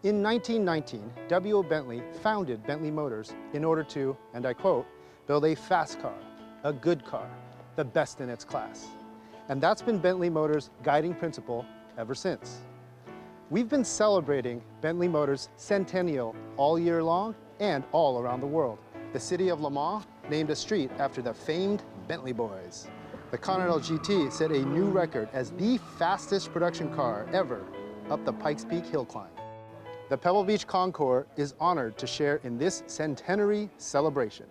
In 1919, W.O. Bentley founded Bentley Motors in order to, and I quote, build a fast car, a good car, the best in its class. And that's been Bentley Motors' guiding principle ever since. We've been celebrating Bentley Motors' centennial all year long and all around the world. The city of Le Mans named a street after the famed Bentley boys. The Continental GT set a new record as the fastest production car ever up the Pikes Peak hill climb. The Pebble Beach Concours is honored to share in this centenary celebration.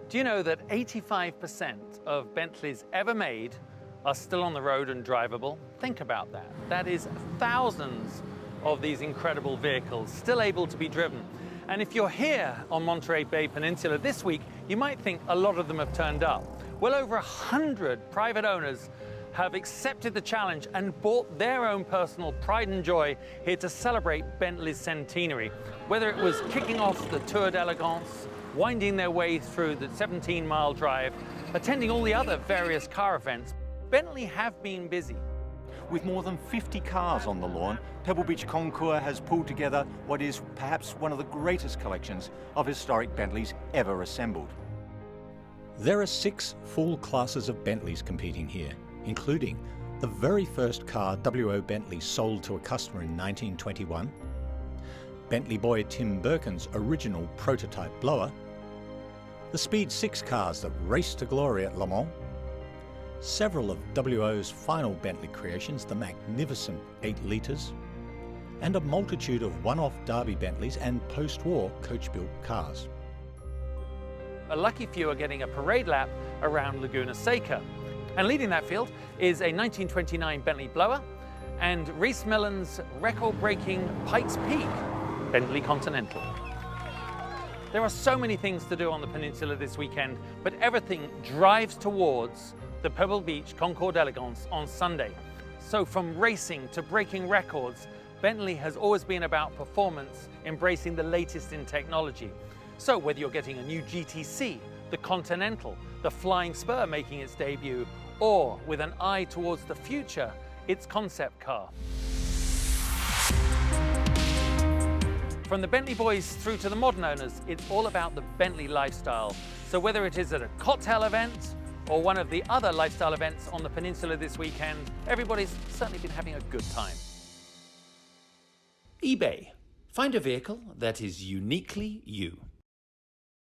Do you know that 85% of Bentleys ever made are still on the road and drivable? Think about that. That is thousands of these incredible vehicles still able to be driven. And if you're here on Monterey Bay Peninsula this week, you might think a lot of them have turned up. Well, over 100 private owners have accepted the challenge and bought their own personal pride and joy here to celebrate Bentley's centenary. Whether it was kicking off the Tour d'Elegance, winding their way through the 17-mile drive, attending all the other various car events, Bentley have been busy. With more than 50 cars on the lawn, Pebble Beach Concours has pulled together what is perhaps one of the greatest collections of historic Bentleys ever assembled. There are 6 full classes of Bentleys competing here, including the very first car W.O. Bentley sold to a customer in 1921, Bentley boy Tim Birkin's original prototype blower, the Speed 6 cars that raced to glory at Le Mans, several of W.O.'s final Bentley creations, the magnificent 8 litres, and a multitude of one-off Derby Bentleys and post-war coach-built cars. A lucky few are getting a parade lap around Laguna Seca. And leading that field is a 1929 Bentley blower and Reese Millen's record-breaking Pikes Peak Bentley Continental. There are so many things to do on the peninsula this weekend, but everything drives towards the Pebble Beach Concours d'Elegance on Sunday. So from racing to breaking records, Bentley has always been about performance, embracing the latest in technology. So whether you're getting a new GTC, the Continental, the Flying Spur making its debut, or with an eye towards the future, its concept car. From the Bentley boys through to the modern owners, it's all about the Bentley lifestyle. So whether it is at a cocktail event or one of the other lifestyle events on the peninsula this weekend, everybody's certainly been having a good time. eBay. Find a vehicle that is uniquely you.